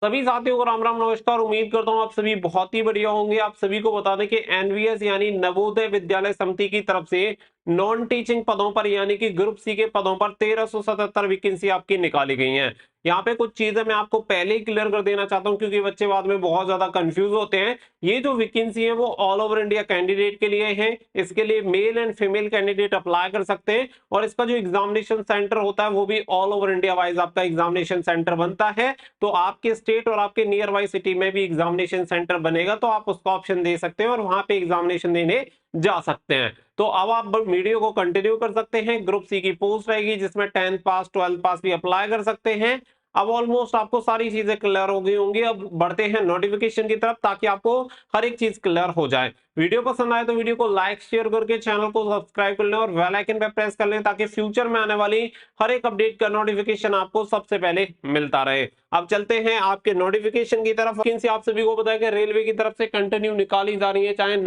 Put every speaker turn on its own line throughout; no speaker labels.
सभी साथियों को राम राम नमस्कार। उम्मीद करता हूँ आप सभी बहुत ही बढ़िया होंगे। आप सभी को बता दें कि एनवीएस यानी नवोदय विद्यालय समिति की तरफ से नॉन टीचिंग पदों पर यानी कि ग्रुप सी के पदों पर 1377 वैकेंसी आपकी निकाली गई हैं। यहाँ पे कुछ चीजें मैं आपको पहले ही क्लियर कर देना चाहता हूँ क्योंकि बच्चे बाद में बहुत ज्यादा कंफ्यूज होते हैं। ये जो वैकेंसी है वो ऑल ओवर इंडिया कैंडिडेट के लिए है। इसके लिए male and female candidate apply कर सकते हैं और इसका जो एग्जामिनेशन सेंटर होता है वो भी ऑल ओवर इंडिया वाइज आपका एग्जामिनेशन सेंटर बनता है। तो आपके स्टेट और आपके नियर बाई सिटी में भी एग्जामिनेशन सेंटर बनेगा तो आप उसका ऑप्शन दे सकते हैं और वहां पे एग्जामिनेशन देने जा सकते हैं। तो अब आप वीडियो को कंटिन्यू कर सकते हैं। ग्रुप सी की पोस्ट रहेगी जिसमें 10th पास 12th पास भी अप्लाई कर सकते हैं। अब ऑलमोस्ट आपको सारी चीजें क्लियर हो गई होंगी। अब बढ़ते हैं नोटिफिकेशन की तरफ ताकि आपको हर एक चीज क्लियर हो जाए। वीडियो पसंद आए तो वीडियो को लाइक शेयर करके चैनल को सब्सक्राइब कर लें और बेल आइकन पे प्रेस कर लें ताकि फ्यूचर में आने वाली हर एक अपडेट का नोटिफिकेशन आपको सबसे पहले मिलता रहे। अब चलते हैं आपके नोटिफिकेशन की तरफ। वैकेंसी आप सभी को पता है कि रेलवे की तरफ से कंटिन्यू निकाली जा रही है, चाहे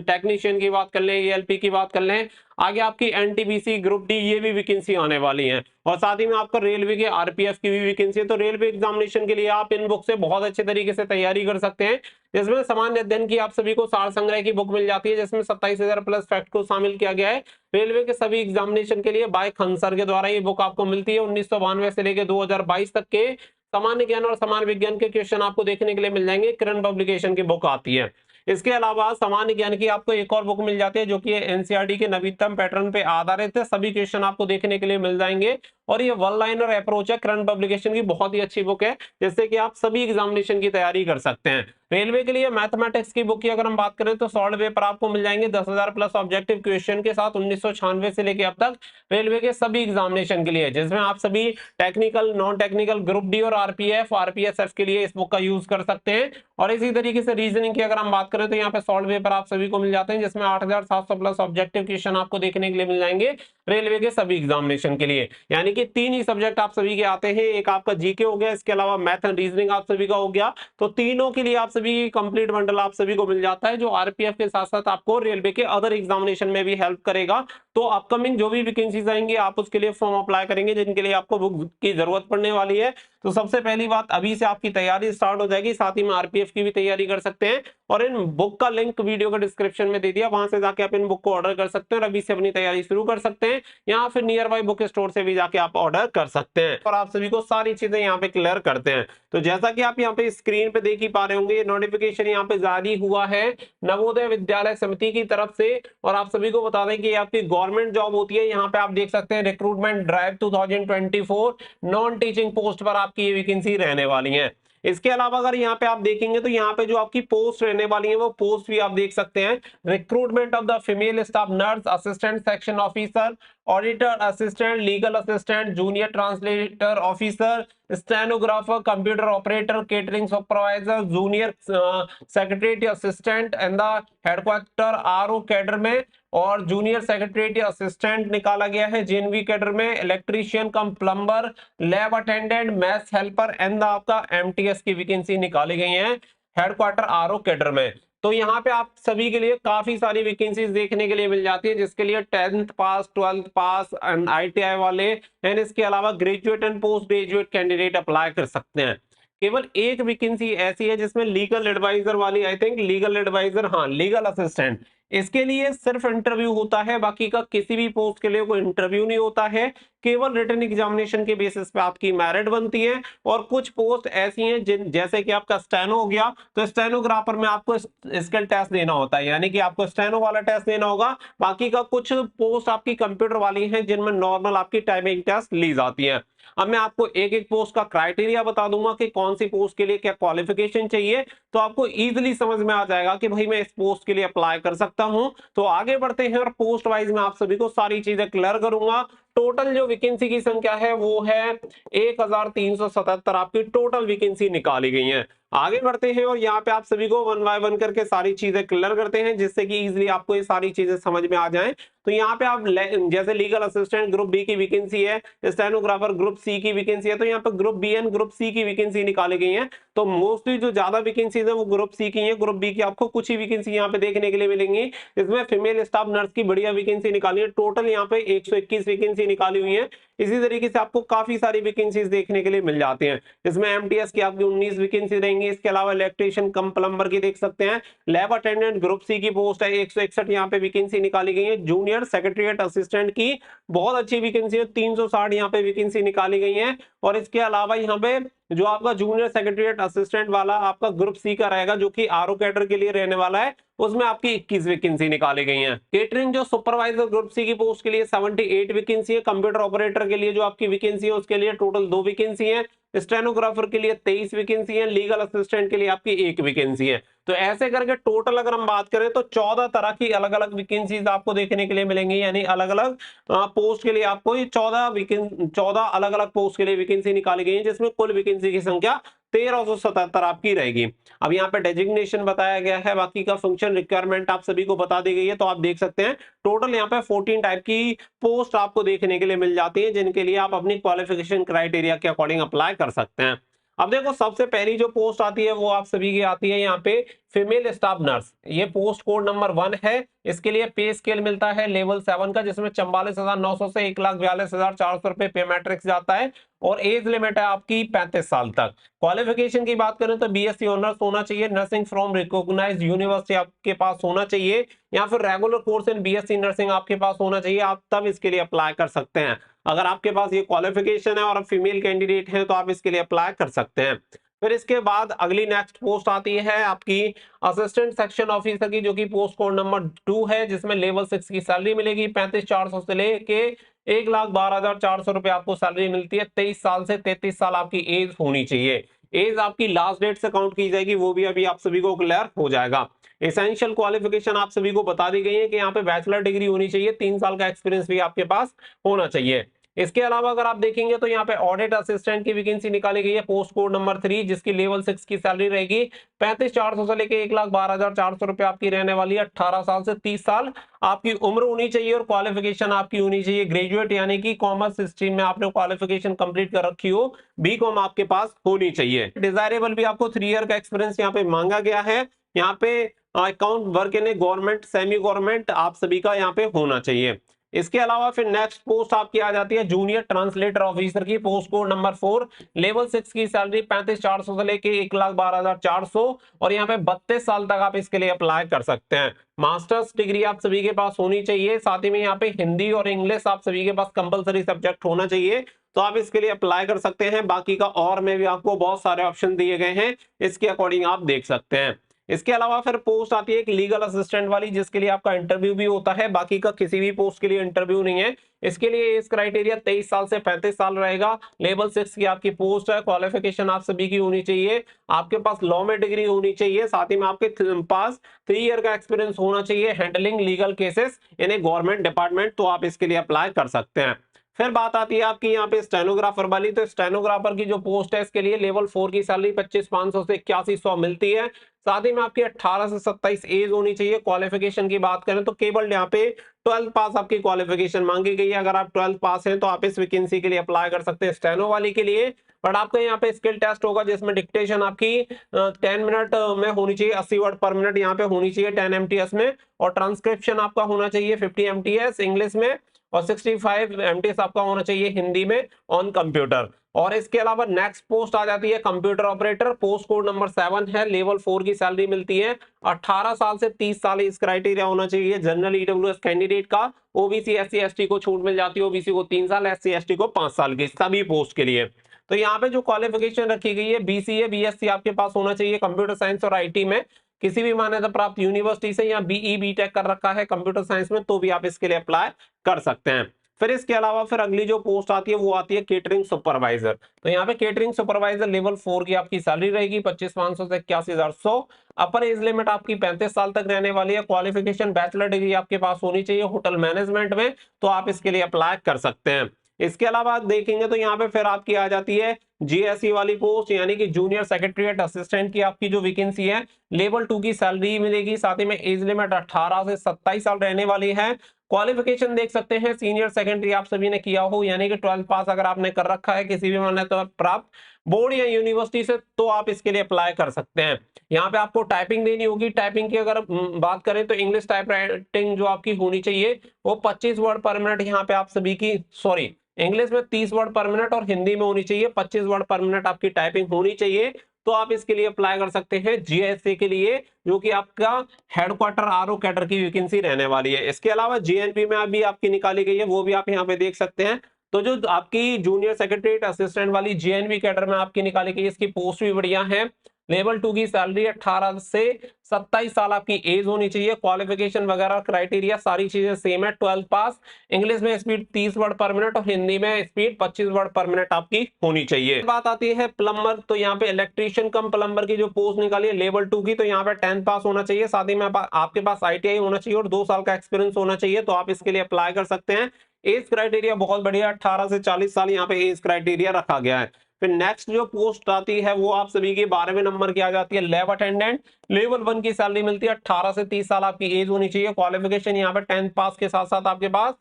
टेक्नीशियन की बात कर लें, एएलपी की बात कर लें, आगे आपकी एनटीपीसी ग्रुप डी ये भी वैकेंसी आने वाली है और साथ ही में आपका रेलवे के आरपीएफ की भी वैकेंसी है। तो रेलवे एग्जामिनेशन के लिए आप इन बुक से बहुत अच्छे तरीके से तैयारी कर सकते हैं। जिसमें सामान्य अध्ययन की आप सभी को सार संग्रह की बुक मिल जाती है जिसमें 27,000 प्लस फैक्ट को शामिल किया गया है। रेलवे के सभी एग्जामिनेशन के लिए बाय खंसर के द्वारा ये बुक आपको मिलती है। 1992 से लेकर 2022 तक के सामान्य ज्ञान और सामान्य विज्ञान के क्वेश्चन आपको देखने के लिए मिल जाएंगे। किरण पब्लिकेशन की बुक आती है। इसके अलावा सामान्य ज्ञान की आपको एक और बुक मिल जाती है जो कि एनसीईआरटी के नवीनतम पैटर्न पे आधारित है। सभी क्वेश्चन आपको देखने के लिए मिल जाएंगे और ये वन लाइनर अप्रोच है। किरण पब्लिकेशन की बहुत ही अच्छी बुक है जिससे कि आप सभी एग्जामिनेशन की तैयारी कर सकते हैं। रेलवे के लिए मैथमेटिक्स की बुक की अगर हम बात करें तो सॉल्ड पेपर आपको मिल जाएंगे 10,000 प्लस ऑब्जेक्टिव क्वेश्चन के साथ 1996 से लेकर अब तक रेलवे के सभी एग्जामिनेशन के लिए, जिसमें आप सभी technical non technical group D और आरपीएफ आरपीएसएफ के लिए इस बुक का यूज कर सकते हैं। और इसी तरीके से रीजनिंग की अगर हम बात करें तो यहाँ पे सॉल्व पेपर आप सभी को मिल जाते हैं जिसमें 8,700 प्लस ऑब्जेक्टिव क्वेश्चन आपको देखने के लिए मिल जाएंगे रेलवे के सभी एग्जामिनेशन के लिए। यानी कि 3 ही सब्जेक्ट आप सभी के आते हैं, एक आपका जीके हो गया, इसके अलावा मैथ एंड रीजनिंग आप सभी का हो गया। तो तीनों के लिए आप सभी कंप्लीट बंडल आप सभी को मिल जाता है जो आरपीएफ के साथ साथ आपको रेलवे के अदर एग्जामिनेशन में भी हेल्प करेगा। तो अपकमिंग जो भी वैकेंसीज आएंगी आप उसके लिए फॉर्म अप्लाई करेंगे जिनके लिए आपको बुक की जरूरत पड़ने वाली है। तो सबसे पहली बात, अभी से आपकी तैयारी स्टार्ट हो जाएगी। साथ ही में आरपीएफ की भी तैयारी कर सकते हैं और इन बुक का लिंक वीडियो का डिस्क्रिप्शन में दे दिया, वहां से जाके आप इन बुक को ऑर्डर कर सकते हैं और अभी से अपनी तैयारी शुरू कर सकते हैं। यहाँ फिर नियर बाई बुक स्टोर से भी जाके आप ऑर्डर कर सकते हैं और आप सभी को सारी चीजें यहाँ पे क्लियर करते हैं। तो जैसा कि आप यहाँ पे स्क्रीन पे देख ही पा रहे होंगे, ये नोटिफिकेशन यहाँ पे जारी हुआ है नवोदय विद्यालय समिति की तरफ से और आप सभी को बता दें कि आपकी गवर्नमेंट जॉब होती है। यहाँ पे आप देख सकते हैं recruitment drive 2024 non teaching post पर आपकी ये वैकेंसी रहने वाली है। इसके अलावा अगर यहाँ पे आप देखेंगे तो यहाँ पे जो आपकी पोस्ट रहने वाली है वो पोस्ट भी आप देख सकते हैं। Recruitment of the female staff nurse assistant section officer auditor assistant legal assistant junior translator officer stenographer computer operator catering supervisor junior secretary assistant and the headquarter RO cadre में और जूनियर सेक्रेटरी असिस्टेंट निकाला गया है JNV cadre में, electrician come plumber lab attendant maths helper and आपका MTS की vacancy निकाली गई है हेडक्वार्टर आरओ कैडर में। तो यहाँ पे आप सभी के लिए काफी सारी वैकेंसीज देखने के लिए मिल जाती है जिसके लिए 10th pass 12th pass and ITI वाले एंड इसके अलावा graduate and post graduate candidate apply कर सकते हैं। केवल एक वैकेंसी ऐसी है जिसमें लीगल एडवाइजर वाली, आई थिंक लीगल एडवाइजर, हाँ लीगल असिस्टेंट, इसके लिए सिर्फ इंटरव्यू होता है, बाकी का किसी भी पोस्ट के लिए कोई इंटरव्यू नहीं होता है। केवल रिटन एग्जामिनेशन के बेसिस पे आपकी मेरिट बनती है। और कुछ पोस्ट ऐसी हैं जिन जैसे कि आपका स्टेनो हो गया तो स्टेनोग्राफर में आपको स्किल टेस्ट देना होता है, यानी कि आपको स्टेनो वाला टेस्ट देना होगा। बाकी का कुछ पोस्ट आपकी कंप्यूटर वाली हैं जिनमें नॉर्मल आपकी टाइपिंग टेस्ट ली जाती है। अब मैं आपको एक एक पोस्ट का क्राइटेरिया बता दूंगा कि कौन सी पोस्ट के लिए क्या क्वालिफिकेशन चाहिए, तो आपको इजीली समझ में आ जाएगा कि भाई मैं इस पोस्ट के लिए अप्लाई कर सकता हूं। तो आगे बढ़ते हैं और पोस्ट वाइज में आप सभी को सारी चीजें क्लियर करूंगा। टोटल जो वैकेंसी की संख्या है वो है 1377 आपकी टोटल वैकेंसी निकाली गई है। आगे बढ़ते हैं और यहाँ पे आप सभी को वन बाय वन करके सारी चीजें क्लियर करते हैं जिससे कि इजीली आपको ये सारी चीजें समझ में आ जाएं। तो यहाँ पे आप जैसे लीगल असिस्टेंट ग्रुप बी की वैकेंसी है, स्टेनोग्राफर ग्रुप सी की वैकेंसी है, तो यहाँ पे group B and group C की वैकेंसी निकाली गई है। तो मोस्टली जो ज्यादा वैकेंसीज है वो ग्रुप सी की है, ग्रुप बी की आपको कुछ ही वैकेंसी यहाँ पे देखने के लिए मिलेंगी। इसमें फीमेल स्टाफ नर्स की बढ़िया वैकेंसी निकाली है। टोटल यहाँ पे 121 वैकेंसी निकाली हुई है। इसी तरीके से आपको काफी सारी वैकेंसीज देखने के लिए मिल जाती हैं। इसमें एमटीएस की आपकी 19 वैकेंसी रहेंगी। इसके अलावा इलेक्ट्रीशियन कम प्लम्बर की देख सकते हैं। लैब अटेंडेंट ग्रुप सी की पोस्ट है, 161 यहाँ पे वैकेंसी निकाली गई है। जूनियर सेक्रेटरीट असिस्टेंट की बहुत अच्छी वैकेंसी है, 360 यहाँ पे वैकेंसी निकाली गई है। और इसके अलावा यहाँ पे जो आपका जूनियर सेक्रेटरीट असिस्टेंट वाला आपका ग्रुप सी का रहेगा, जो कि आरओ कैडर के लिए रहने वाला है, उसमें आपकी 21 वैकेंसी निकाली गई है। केटरिंग जो सुपरवाइजर ग्रुप सी की पोस्ट के लिए 78 वैकेंसी है। कंप्यूटर ऑपरेटर के लिए जो आपकी वैकेंसी है उसके लिए टोटल 2 वैकेंसी है। स्टेनोग्राफर के लिए 23 वैकेंसी है। लीगल असिस्टेंट के लिए आपकी 1 वैकेंसी है। तो ऐसे करके टोटल अगर हम बात करें तो 14 तरह की अलग अलग वैकेंसीज आपको देखने के लिए मिलेंगी, यानी अलग अलग पोस्ट के लिए आपको ये 14 अलग अलग पोस्ट के लिए वैकेंसी निकाली गई है, जिसमें कुल वैकेंसी की संख्या 1377 आपकी रहेगी। अब यहाँ पे डेजिग्नेशन बताया गया है, बाकी का फंक्शन रिक्वायरमेंट आप सभी को बता दी गई है। तो आप देख सकते हैं टोटल यहाँ पे 14 टाइप की पोस्ट आपको देखने के लिए मिल जाती है, जिनके लिए आप अपनी क्वालिफिकेशन क्राइटेरिया के अकॉर्डिंग अप्लाई कर सकते हैं। अब देखो सबसे पहली जो पोस्ट आती है वो आप सभी की आती है यहाँ पे फीमेल स्टाफ नर्स। ये पोस्ट कोड नंबर 1 है। इसके लिए पे स्केल मिलता है लेवल 7 का, जिसमें 44,900 से 1,42,400 रुपए पे मैट्रिक्स जाता है। और एज लिमिट है आपकी 35 साल तक। क्वालिफिकेशन की बात करें तो बीएससी ऑनर्स होना चाहिए, नर्सिंग फ्रॉम रिकॉग्नाइज्ड यूनिवर्सिटी आपके पास होना चाहिए, या फिर regular course in BSc nursing आपके पास होना चाहिए। आप तब इसके लिए अप्लाई कर सकते हैं। अगर आपके पास ये क्वालिफिकेशन है और आप फीमेल कैंडिडेट हैं तो आप इसके लिए अप्लाई कर सकते हैं। फिर इसके बाद अगली नेक्स्ट पोस्ट आती है आपकी असिस्टेंट सेक्शन ऑफिसर की, जो कि पोस्ट कोड नंबर 2 है, जिसमें लेवल 6 की सैलरी मिलेगी। 35,400 से लेके 1,12,400 रुपए आपको सैलरी मिलती है। 23 साल से 33 साल आपकी एज होनी चाहिए। एज आपकी लास्ट डेट से काउंट की जाएगी, वो भी अभी आप सभी को क्लियर हो जाएगा। एसेंशियल क्वालिफिकेशन आप सभी को बता दी गई है कि यहाँ पे बैचलर डिग्री होनी चाहिए, 3 साल का एक्सपीरियंस भी आपके पास होना चाहिए। इसके अलावा अगर आप देखेंगे तो यहाँ पे ऑडिट असिस्टेंट की वैकेंसी निकाली गई है, पोस्ट कोड नंबर 3, जिसकी लेवल 6 की सैलरी रहेगी। 35,400 से लेके 1,12,400 रुपए आपकी रहने वाली है। 18 साल से 30 साल आपकी उम्र होनी चाहिए और क्वालिफिकेशन आपकी होनी चाहिए ग्रेजुएट, यानी कि कॉमर्स स्ट्रीम में आपने क्वालिफिकेशन कंप्लीट कर रखी हो, बीकॉम आपके पास होनी चाहिए। डिजायरेबल भी आपको 3 ईयर का एक्सपीरियंस यहाँ पे मांगा गया है। यहाँ पे account work in government, semi government आप सभी का यहाँ पे होना चाहिए। इसके अलावा फिर नेक्स्ट पोस्ट आपकी आ जाती है जूनियर ट्रांसलेटर ऑफिसर की, पोस्ट कोड नंबर 4, लेवल 6 की सैलरी 35,400 से लेके 1,12,400, और यहाँ पे 32 साल तक आप इसके लिए अप्लाई कर सकते हैं। मास्टर्स डिग्री आप सभी के पास होनी चाहिए। साथ ही में यहाँ पे हिंदी और इंग्लिश आप सभी के पास कंपलसरी सब्जेक्ट होना चाहिए, तो आप इसके लिए अप्लाई कर सकते हैं। बाकी का और में भी आपको बहुत सारे ऑप्शन दिए गए हैं, इसके अकॉर्डिंग आप देख सकते हैं। इसके अलावा फिर पोस्ट आती है एक लीगल असिस्टेंट वाली, जिसके लिए आपका इंटरव्यू भी होता है। बाकी का किसी भी पोस्ट के लिए इंटरव्यू नहीं है। इसके लिए एज क्राइटेरिया 23 साल से 35 साल रहेगा। लेवल 6 की आपकी पोस्ट है। क्वालिफिकेशन आप सभी की होनी चाहिए, आपके पास लॉ में डिग्री होनी चाहिए, साथ ही में आपके पास 3 ईयर का एक्सपीरियंस होना चाहिए handling legal cases in a government department, तो आप इसके लिए अप्लाई कर सकते हैं। फिर बात आती है आपकी यहाँ पे स्टेनोग्राफर वाली। तो स्टेनोग्राफर की जो पोस्ट है इसके लिए लेवल 4 की सैलरी 25,500 से 8100 मिलती है। साथ ही में आपकी 18 से 27 एज होनी चाहिए। क्वालिफिकेशन की बात करें तो केवल यहाँ पे 12th पास आपकी क्वालिफिकेशन मांगी गई है। अगर आप 12th पास हैं तो आप इस वैकेंसी के लिए अप्लाई कर सकते हैं स्टेनो वाली के लिए। बट आपका यहाँ पे स्किल टेस्ट होगा, जिसमें डिक्टेशन आपकी 10 मिनट में होनी चाहिए, 80 वर्ड पर मिनट यहाँ पे होनी चाहिए 10 MTS में, और ट्रांसक्रिप्शन आपका होना चाहिए 50 MTS इंग्लिश में, और 65 MTS आपका होना चाहिए हिंदी में ऑन कंप्यूटर। और इसके अलावा नेक्स्ट पोस्ट आ जाती है computer operator, post code number 7 है। लेवल 4 की सैलरी मिलती है। 18 साल से 30 साल इस क्राइटेरिया होना चाहिए जनरल ईडब्ल्यूएस कैंडिडेट का। ओबीसी एससी एसटी को छूट मिल जाती है, ओबीसी को 3 साल, एससी एसटी को 5 साल की, सभी पोस्ट के लिए। तो यहाँ पे जो क्वालिफिकेशन रखी गई है बीसीए बीएससी आपके पास होना चाहिए कंप्यूटर साइंस और आईटी में, किसी भी मान्यता प्राप्त यूनिवर्सिटी से, या बीई बीटेक कर रखा है कंप्यूटर साइंस में, तो भी आप इसके लिए अप्लाई कर सकते हैं। फिर इसके अलावा फिर अगली जो पोस्ट आती है वो आती है केटरिंग सुपरवाइजर। तो यहाँ पे केटरिंग सुपरवाइजर लेवल 4 की आपकी सैलरी रहेगी 25,500 से 81,100। अपर एज लिमिट आपकी 35 साल तक रहने वाली है। क्वालिफिकेशन बैचलर डिग्री आपके पास होनी चाहिए होटल मैनेजमेंट में, तो आप इसके लिए अप्लाई कर सकते हैं। इसके अलावा देखेंगे तो यहाँ पे फिर आपकी आ जाती है जीएससी वाली पोस्ट यानी कि जूनियर सेक्रेटरीट असिस्टेंट की आपकी जो वैकेंसी है, लेवल 2 की सैलरी मिलेगी, साथ ही में एज लिमिट 18 से 27 साल रहने वाली है। क्वालिफिकेशन देख सकते हैं, सीनियर सेकेंडरी आप सभी ने किया हो यानी कि 12th पास अगर आपने कर रखा है किसी भी मान्यता प्राप्त बोर्ड या यूनिवर्सिटी से, तो आप इसके लिए अप्लाई कर सकते हैं। यहाँ पे आपको टाइपिंग देनी होगी। टाइपिंग की अगर बात करें तो इंग्लिश टाइप राइटिंग जो आपकी होनी चाहिए वो 25 वर्ड पर मिनट यहाँ पे आप सभी की, सॉरी, इंग्लिश में 30 वर्ड पर मिनट और हिंदी में होनी चाहिए 25 वर्ड पर मिनट आपकी टाइपिंग होनी चाहिए। तो आप इसके लिए अप्लाई कर सकते हैं जीएससी के लिए, जो कि आपका हेडक्वार्टर आरओ कैडर की वैकेंसी रहने वाली है। इसके अलावा जीएनपी में अभी आपकी निकाली गई है, वो भी आप यहाँ पे देख सकते हैं। तो जो आपकी जूनियर सेक्रेटरीट असिस्टेंट वाली जीएनवी कैडर में आपकी निकाली गई, इसकी पोस्ट भी बढ़िया है। लेवल 2 की सैलरी 18 से 27 साल आपकी एज होनी चाहिए। क्वालिफिकेशन वगैरह क्राइटेरिया सारी चीजें सेम है, 12th पास। इंग्लिश में स्पीड 30 वर्ड पर मिनट और हिंदी में स्पीड 25 वर्ड पर मिनट आपकी होनी चाहिए। बात आती है प्लम्बर, तो यहाँ पे इलेक्ट्रीशियन कम प्लम्बर की जो पोस्ट निकाली है लेवल 2 की, तो यहाँ पे 10th पास होना चाहिए, साथ ही में आपके पास आईटीआई होना चाहिए और 2 साल का एक्सपीरियंस होना चाहिए। तो आप इसके लिए अप्लाई कर सकते हैं। एज क्राइटेरिया बहुत बढ़िया, 18 से 40 साल यहाँ पे एज क्राइटेरिया रखा गया है। फिर नेक्स्ट जो पोस्ट आती है वो आप सभी की 12वें नंबर की आ जाती है लैब अटेंडेंट। लेवल 1 की सैलरी मिलती है, 18 से 30 साल आपकी एज होनी चाहिए। क्वालिफिकेशन यहाँ पे 10th पास के साथ साथ आपके पास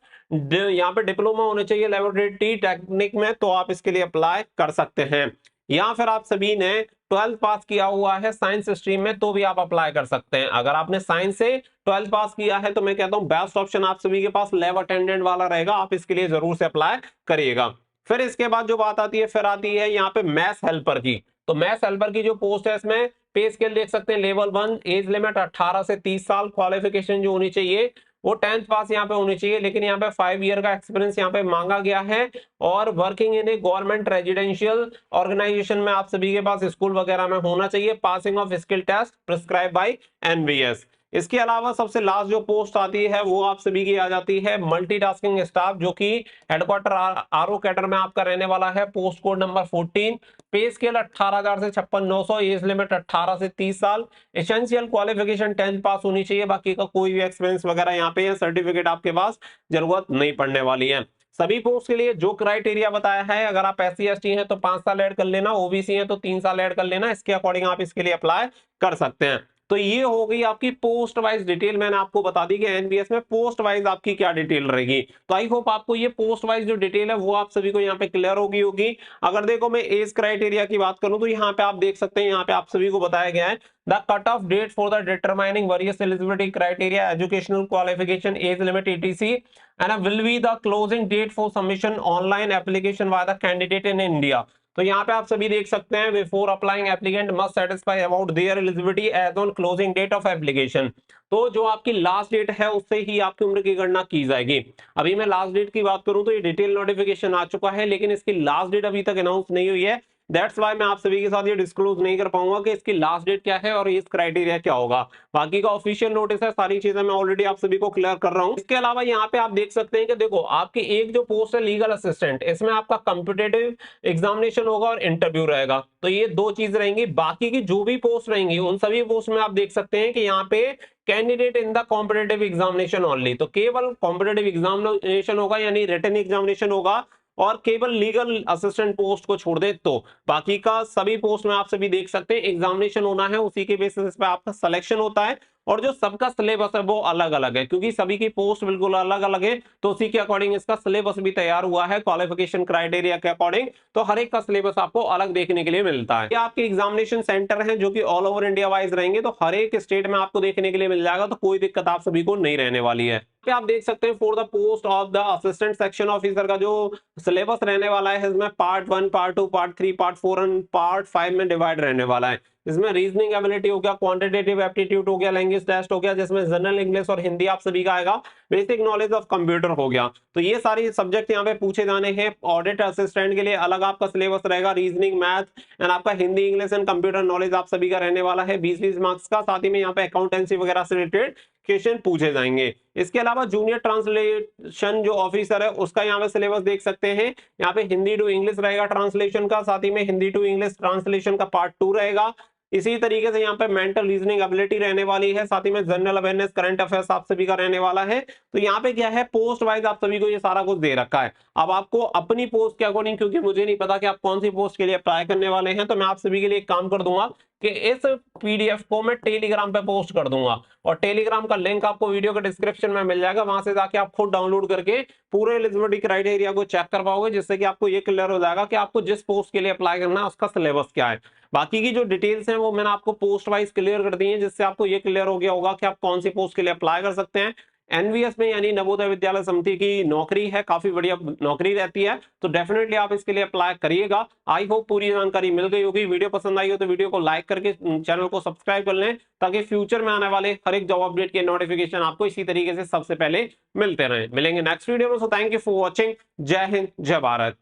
यहाँ पे डिप्लोमा होना चाहिए लेबोरेटरी टेक्निक में, तो आप इसके लिए अप्लाई कर सकते हैं। या फिर आप सभी ने 12th पास किया हुआ है साइंस स्ट्रीम में, तो भी आप अप्लाई कर सकते हैं। अगर आपने साइंस से 12th पास किया है तो मैं कहता हूं बेस्ट ऑप्शन आप सभी के पास लैब अटेंडेंट वाला रहेगा, आप इसके लिए जरूर से अप्लाई करिएगा। फिर इसके बाद जो बात आती है, फिर आती है यहाँ पे मैथ्स हेल्पर की। तो मैथ्स हेल्पर की जो पोस्ट है इसमें पे स्केल देख सकते हैं, लेवल 1, एज लिमिट 18 से 30 साल, क्वालिफिकेशन जो होनी चाहिए वो 10th पास यहाँ पे होनी चाहिए, लेकिन यहाँ पे 5 ईयर का एक्सपीरियंस यहाँ पे मांगा गया है। और working in a government residential organisation में आप सभी के पास स्कूल वगैरह में होना चाहिए। Passing of skill test prescribe by NVS. इसके अलावा सबसे लास्ट जो पोस्ट आती है वो आप सभी की आ जाती है मल्टीटास्किंग स्टाफ, जो कि हेडक्वार्टर आरओ कैडर में आपका रहने वाला है। पोस्ट कोड नंबर 14, पे स्केल 18,000 से 56,900, एज लिमिट 18 से 30 साल। एसेंशियल क्वालिफिकेशन 10th पास होनी चाहिए, बाकी का कोई भी एक्सपीरियंस वगैरह यहाँ पे सर्टिफिकेट आपके पास जरूरत नहीं पड़ने वाली है। सभी पोस्ट के लिए जो क्राइटेरिया बताया है, अगर आप SC/ST हैं तो 5 साल ऐड कर लेना, ओबीसी हैं तो 3 साल ऐड कर लेना, इसके अकॉर्डिंग आप इसके लिए अप्लाई कर सकते हैं। तो ये हो गई आपकी पोस्ट वाइज डिटेल, मैंने आपको बता दी कि एनबीएस में पोस्ट वाइज आपकी क्या डिटेल रहेगी। तो आई होप आपको ये पोस्ट वाइज जो डिटेल है वो आप सभी को यहाँ पे क्लियर होगी। अगर देखो मैं एज क्राइटेरिया की बात करूं तो यहाँ पे आप देख सकते हैं, यहाँ पे आप सभी को बताया गया है the cut off date for the determining various eligibility criteria, educational qualification, age limit etc and will be the closing date for submission online application by the candidate in India। तो यहाँ पे आप सभी देख सकते हैं, before applying applicant must satisfy about their eligibility age on closing date of application. तो जो आपकी लास्ट डेट है उससे ही आपकी उम्र की गणना की जाएगी। अभी मैं लास्ट डेट की बात करूं तो ये डिटेल नोटिफिकेशन आ चुका है, लेकिन इसकी लास्ट डेट अभी तक अनाउंस नहीं हुई है। दैट्स वाई मैं आप सभी के साथ ये डिस्क्लोज नहीं कर पाऊंगा कि इसकी लास्ट डेट क्या है और इस क्राइटेरिया क्या होगा। बाकी का ऑफिशियल नोटिस है, सारी चीजें मैं ऑलरेडी आप सभी को क्लियर कर रहा हूं। इसके अलावा यहाँ पे आप देख सकते हैं कि देखो आपकी एक जो पोस्ट है लीगल असिस्टेंट, इसमें आपका कॉम्पिटिटिव एग्जामिनेशन होगा और इंटरव्यू रहेगा। तो ये 2 चीज रहेंगी। बाकी की जो भी पोस्ट रहेंगी उन सभी पोस्ट में आप देख सकते हैं कि यहाँ पे candidate in the competitive examination only, तो केवल कॉम्पिटिटिव एग्जामिनेशन होगा यानी रिटन एग्जामिनेशन होगा, और केवल लीगल असिस्टेंट पोस्ट को छोड़ दे तो बाकी का सभी पोस्ट में आप सभी देख सकते हैं एग्जामिनेशन होना है, उसी के बेसिस पे आपका सिलेक्शन होता है। और जो सबका सिलेबस है वो अलग अलग है, क्योंकि सभी की पोस्ट बिल्कुल अलग अलग है, तो उसी के अकॉर्डिंग इसका सिलेबस भी तैयार हुआ है क्वालिफिकेशन क्राइटेरिया के अकॉर्डिंग। तो हर एक का सिलेबस आपको अलग देखने के लिए मिलता है। ये आपके एग्जामिनेशन सेंटर हैं जो कि ऑल ओवर इंडिया वाइज रहेंगे, तो हर एक स्टेट में आपको देखने के लिए मिल जाएगा, तो कोई दिक्कत आप सभी को नहीं रहने वाली है। आप देख सकते हैं for the post of the assistant section officer का जो सिलेबस रहने वाला है, इसमें पार्ट 1, पार्ट 2, पार्ट 3, पार्ट 4 और पार्ट 5 में डिवाइड रहने वाला है। इसमें रीजनिंग एबिलिटी हो गया, क्वांटिटेटिव एप्टीट्यूड हो गया, लैंग्वेज टेस्ट हो गया जिसमें जनरल इंग्लिश और हिंदी आप सभी का आएगा, बेसिक नॉलेज ऑफ कंप्यूटर हो गया। तो ये सारी सब्जेक्ट यहाँ पे पूछे जाने हैं। ऑडिट असिस्टेंट के लिए अलग आपका सिलेबस रहेगा, रीजनिंग, मैथ एंड आपका Hindi, English and computer knowledge आप सभी का रहने वाला है 20-20 मार्क्स का। साथ ही में यहाँ पे अकाउंटेंसी वगैरह से रिलेटेड क्वेश्चन पूछे जाएंगे। इसके अलावा जूनियर ट्रांसलेशन जो ऑफिसर है उसका यहाँ पे सिलेबस देख सकते हैं, यहाँ पे हिंदी टू इंग्लिश रहेगा ट्रांसलेशन का, साथ ही में हिंदी टू इंग्लिश ट्रांसलेशन का पार्ट 2 रहेगा। इसी तरीके से यहाँ पे मेंटल रीजनिंग एबिलिटी रहने वाली है, साथ ही में जनरल अवेयरनेस, करंट अफेयर्स आप सभी का रहने वाला है। तो यहाँ पे क्या है, पोस्ट वाइज आप सभी को ये सारा कुछ दे रखा है। अब आपको अपनी पोस्ट के अकॉर्डिंग, क्योंकि मुझे नहीं पता कि आप कौन सी पोस्ट के लिए अप्लाई करने वाले हैं, तो मैं आप सभी के लिए एक काम कर दूंगा कि इस पीडीएफ को मैं टेलीग्राम पे पोस्ट कर दूंगा, और टेलीग्राम का लिंक आपको वीडियो के डिस्क्रिप्शन में मिल जाएगा। वहां से जाके आप खुद डाउनलोड करके पूरे एलिजिबिलिटी क्राइटेरिया को चेक कर पाओगे, जिससे कि आपको ये क्लियर हो जाएगा कि आपको जिस पोस्ट के लिए अप्लाई करना है उसका सिलेबस क्या है। बाकी की जो डिटेल्स हैं वो मैंने आपको पोस्ट वाइज क्लियर कर दी है, जिससे आपको ये क्लियर हो गया होगा कि आप कौन सी पोस्ट के लिए अप्लाई कर सकते हैं। एनवीएस में यानी नवोदय विद्यालय समिति की नौकरी है, काफी बढ़िया नौकरी रहती है, तो डेफिनेटली आप इसके लिए अप्लाई करिएगा। आई होप पूरी जानकारी मिल गई होगी। वीडियो पसंद आई हो तो वीडियो को लाइक करके चैनल को सब्सक्राइब कर लें, ताकि फ्यूचर में आने वाले हर एक जॉब अपडेट के नोटिफिकेशन आपको इसी तरीके से सबसे पहले मिलते रहे। मिलेंगे नेक्स्ट वीडियो में। So thank you for watching. जय हिंद, जय भारत।